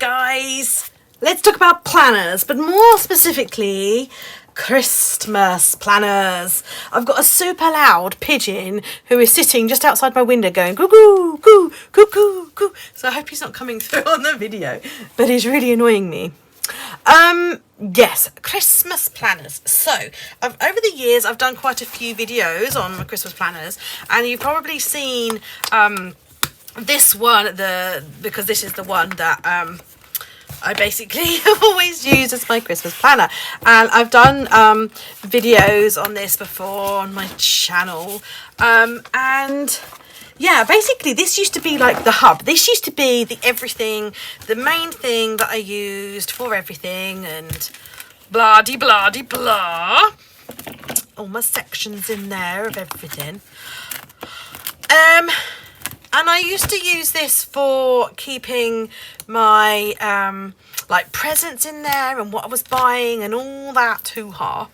guys, let's talk about planners, but more specifically Christmas planners. I've got a super loud pigeon who is sitting just outside my window going goo goo goo goo goo goo, so I hope he's not coming through on the video, but he's really annoying me. Yes, Christmas planners. So over the years I've done quite a few videos on my Christmas planners, and you've probably seen this one, because this is the one that I basically always use as my Christmas planner, and I've done videos on this before on my channel, and yeah, basically this used to be like the hub. This used to be the everything, the main thing that I used for everything, and blah de blah de blah, all my sections in there of everything. And I used to use this for keeping my like presents in there and what I was buying and all that hoo-ha,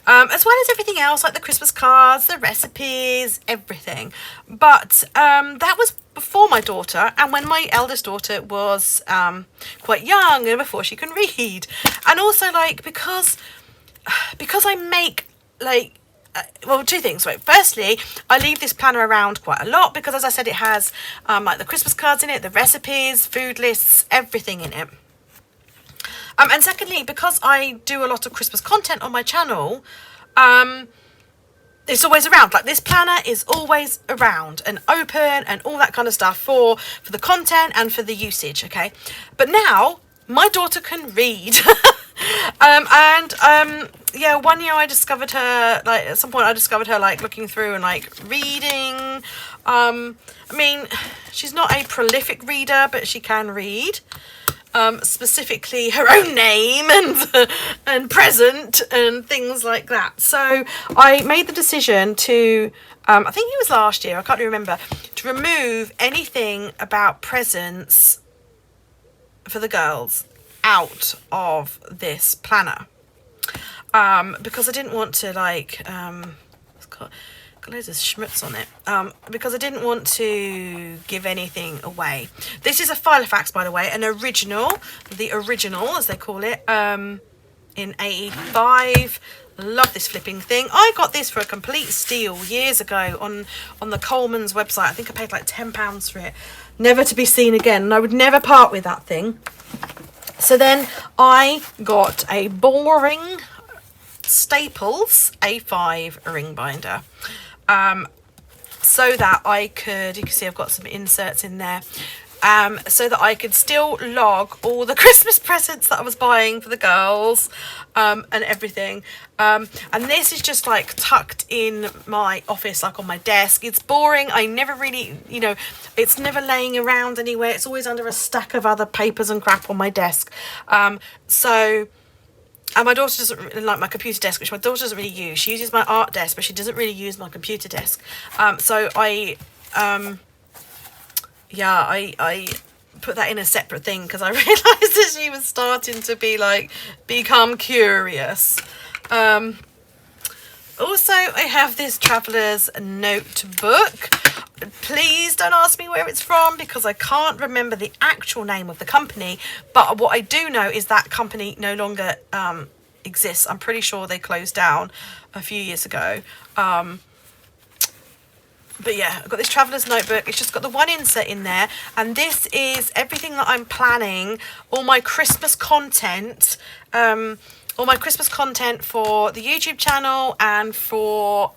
as well as everything else like the Christmas cards, the recipes, everything. But that was before my daughter, and when my eldest daughter was quite young and before she can read, and also like because I make like well, two things. Right, firstly, I leave this planner around quite a lot because, as I said, it has like the Christmas cards in it, the recipes, food lists, everything in it. And secondly, because I do a lot of Christmas content on my channel, it's always around. Like, this planner is always around and open and all that kind of stuff for the content and for the usage. Okay, but now my daughter can read. Yeah, one year I discovered her, like at some point I discovered her like looking through and like reading. I mean, she's not a prolific reader, but she can read, specifically her own name and present and things like that. So I made the decision to, I think it was last year, I can't remember, to remove anything about presents for the girls out of this planner, because I didn't want to like it's got loads of schmutz on it, because I didn't want to give anything away. This is a Filofax, by the way, an original, the original as they call it, in A5. Love this flipping thing. I got this for a complete steal years ago on the Coleman's website. I think I paid like £10 for it, never to be seen again, and I would never part with that thing. So then I got a boring Staples A5 ring binder, so that I could, you can see I've got some inserts in there, so that I could still log all the Christmas presents that I was buying for the girls, and everything. And this is just like tucked in my office, like on my desk. It's boring. I never really, you know, it's never laying around anywhere. It's always under a stack of other papers and crap on my desk. And my daughter doesn't really like my computer desk, which my daughter doesn't really use. She uses my art desk, but she doesn't really use my computer desk. So I put that in a separate thing because I realised that she was starting to become curious. Also, I have this traveller's notebook. Please don't ask me where it's from because I can't remember the actual name of the company, but what I do know is that company no longer exists. I'm pretty sure they closed down a few years ago. But yeah, I've got this traveller's notebook. It's just got the one insert in there, and this is everything that I'm planning, all my Christmas content, all my Christmas content for the YouTube channel and for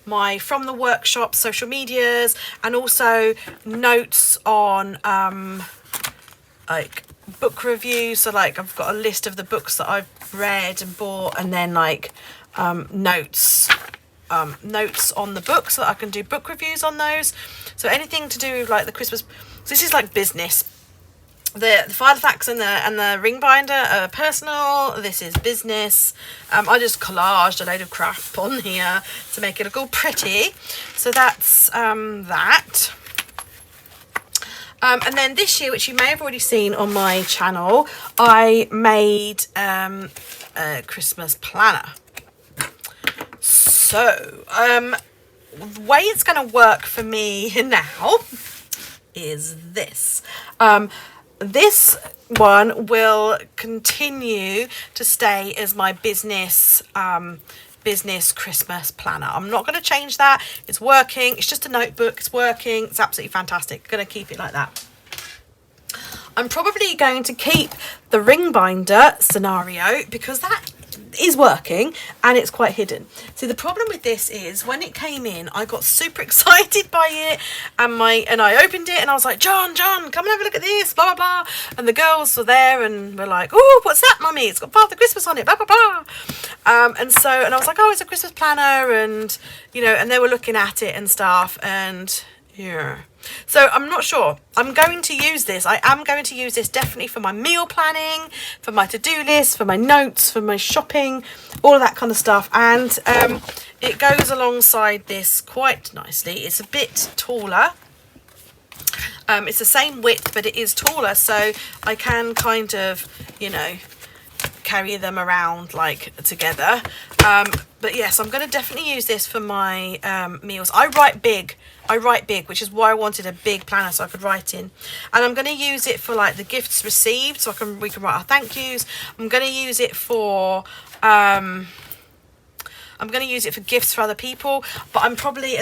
my From the Workshop social medias, and also notes on like book reviews. So like I've got a list of the books that I've read and bought, and then like notes on the book so that I can do book reviews on those. So anything to do with like the Christmas, so this is like business. The Filofax and the ring binder are personal. This is business. I just collaged a load of crap on here to make it look all pretty. So that's that. And then this year, which you may have already seen on my channel, I made a Christmas planner. So the way it's going to work for me now is this. This one will continue to stay as my business Christmas planner. I'm not going to change that. It's working. It's just a notebook. It's working. It's absolutely fantastic. Going to keep it like that. I'm probably going to keep the ring binder scenario because that is working and it's quite hidden. So the problem with this is when it came in, I got super excited by it, and I opened it and I was like, John, come and have a look at this, blah blah blah. And the girls were there and were like, oh, what's that, mummy? It's got Father Christmas on it, blah blah blah. And I was like, oh, it's a Christmas planner, and and they were looking at it and stuff, and yeah. So I'm not sure. I'm going to use this. I am going to use this definitely for my meal planning, for my to-do list, for my notes, for my shopping, all of that kind of stuff. And it goes alongside this quite nicely. It's a bit taller. It's the same width, but it is taller. So I can kind of, carry them around like together. But yes, I'm going to definitely use this for my meals. I write big, which is why I wanted a big planner so I could write in. And I'm going to use it for like the gifts received, so we can write our thank yous. I'm going to use it for gifts for other people, but I'm probably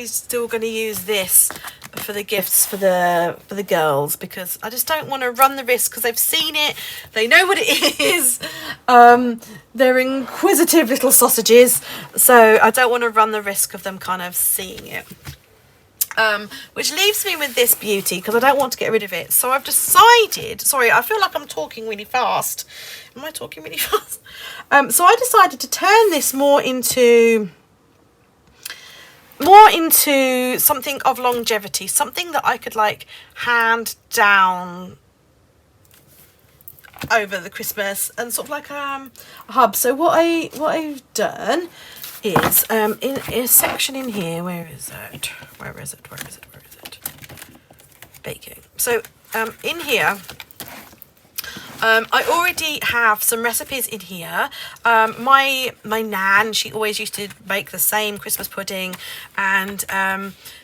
still going to use this for the gifts for the girls, because I just don't want to run the risk, because they've seen it, they know what it is. They're inquisitive little sausages, so I don't want to run the risk of them kind of seeing it. Which leaves me with this beauty, because I don't want to get rid of it. So I've decided, sorry, I feel like I'm talking really fast. Am I talking really fast? So I decided to turn this more into something of longevity, something that I could like hand down over the Christmas, and sort of like a hub. So what I've done is in a section in here, where is it? Baking. So in here, I already have some recipes in here. My nan, she always used to make the same Christmas pudding, and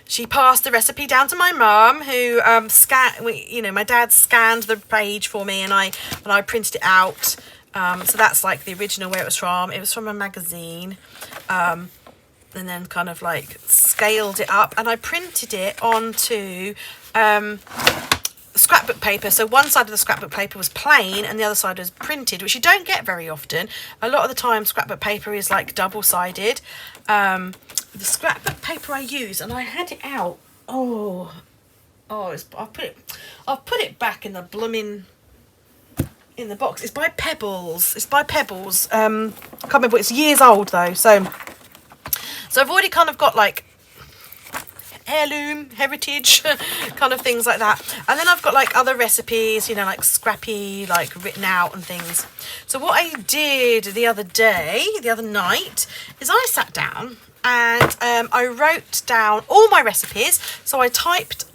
she passed the recipe down to my mum, who my dad scanned the page for me, and I printed it out. So that's like the original where it was from. It was from a magazine, and then kind of like scaled it up, and I printed it onto scrapbook paper. So one side of the scrapbook paper was plain and the other side was printed, which you don't get very often. A lot of the time scrapbook paper is like double-sided. The scrapbook paper I use, and I had it out, I'll put it back in the blooming in the box. It's by Pebbles. I can't remember, it's years old though. So I've already kind of got like heirloom, heritage kind of things like that, and then I've got like other recipes, like scrappy, like written out and things. So what I did the other night, is I sat down and I wrote down all my recipes. So I typed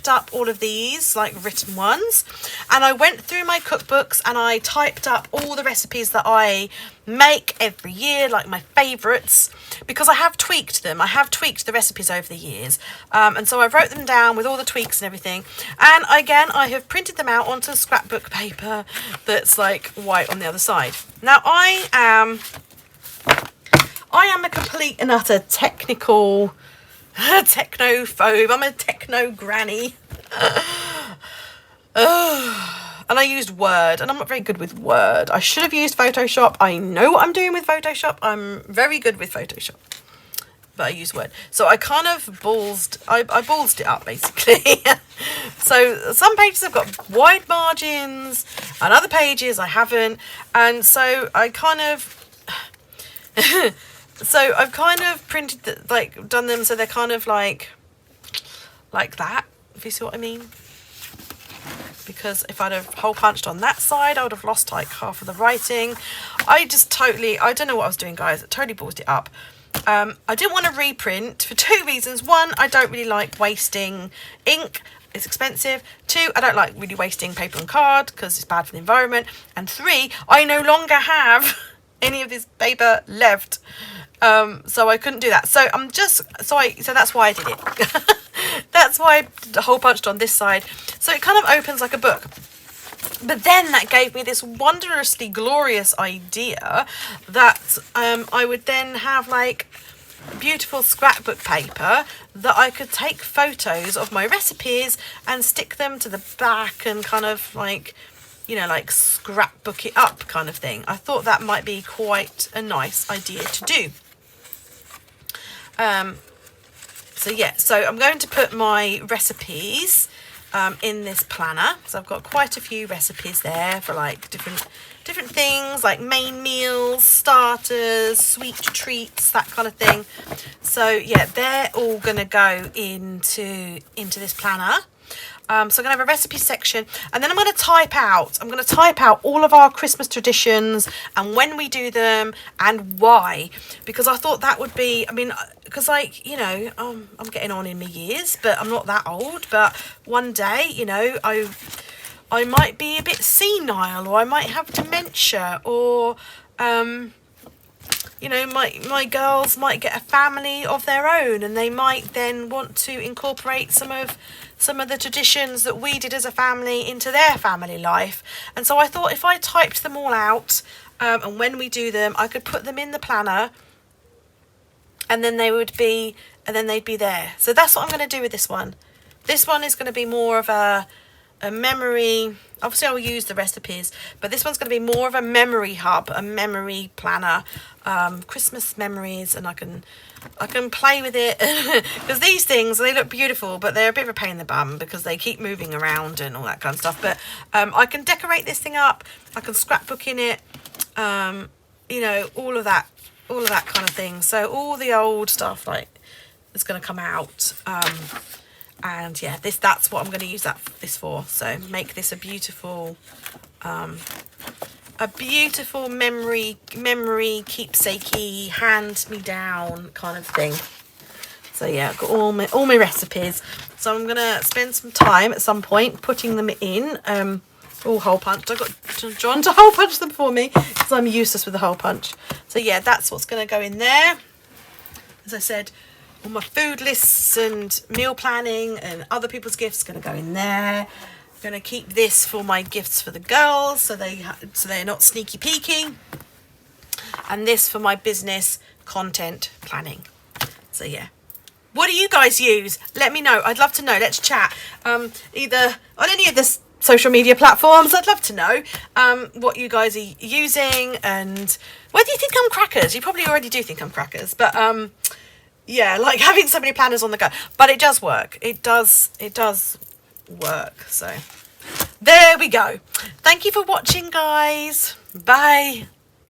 up all of these, like written ones, and I went through my cookbooks and I typed up all the recipes that I make every year, like my favourites, because I have tweaked them. I have tweaked the recipes over the years, and so I wrote them down with all the tweaks and everything. And again, I have printed them out onto scrapbook paper that's like white on the other side. Now I am a complete and utter technophobe. I'm a techno granny. And I used Word, and I'm not very good with Word. I should have used Photoshop. I know what I'm doing with Photoshop. I'm very good with Photoshop, but I use Word. So I kind of I ballsed it up, basically. So some pages have got wide margins, and other pages I haven't. And so I kind of... So I've kind of printed, done them so they're kind of like that, if you see what I mean. Because if I'd have hole punched on that side, I would have lost like half of the writing. I don't know what I was doing, guys. I totally ballsed it up. I didn't want to reprint for two reasons. One, I don't really like wasting ink. It's expensive. Two, I don't like really wasting paper and card because it's bad for the environment. And three, I no longer have any of this paper left. So I couldn't do that. So that's why I did it. That's why I hole punched on this side. So it kind of opens like a book. But then that gave me this wondrously glorious idea that I would then have like beautiful scrapbook paper that I could take photos of my recipes and stick them to the back and kind of like, you know, like scrapbook it up kind of thing. I thought that might be quite a nice idea to do. So yeah, so I'm going to put my recipes in this planner. So I've got quite a few recipes there for like different things, like main meals, starters, sweet treats, that kind of thing. So yeah, they're all gonna go into this planner. So I'm gonna have a recipe section, and then I'm gonna type out all of our Christmas traditions and when we do them and why, because I thought that would be, I mean, because like, you know, I'm getting on in my years, but I'm not that old, but one day, you know, I might be a bit senile, or I might have dementia, or you know, my girls might get a family of their own, and they might then want to incorporate some of the traditions that we did as a family into their family life. And so I thought if I typed them all out, and when we do them, I could put them in the planner, and then they'd be there. So that's what I'm going to do with this one. This one is going to be more of a memory. Obviously I'll use the recipes, but this one's going to be more of a memory hub, a memory planner, Christmas memories, and I can play with it because these things, they look beautiful, but they're a bit of a pain in the bum because they keep moving around and all that kind of stuff. But I can decorate this thing up, I can scrapbook in it, you know, all of that kind of thing. So all the old stuff like is going to come out. And yeah, that's what I'm going to use this for. So make this a beautiful memory keepsakey, hand me down kind of thing. So yeah, I've got all my recipes. So I'm going to spend some time at some point putting them in. All hole punched. I got John to hole punch them for me because I'm useless with the hole punch. So yeah, that's what's going to go in there. As I said, all my food lists and meal planning and other people's gifts going to go in there. I'm going to keep this for my gifts for the girls, so they're not sneaky peeking. And this for my business content planning. So yeah. What do you guys use? Let me know. I'd love to know. Let's chat. Either on any of the social media platforms. I'd love to know what you guys are using and whether you think I'm crackers. You probably already do think I'm crackers, but yeah, like having so many planners on the go. But it does work. It does work. So there we go. Thank you for watching, guys. Bye.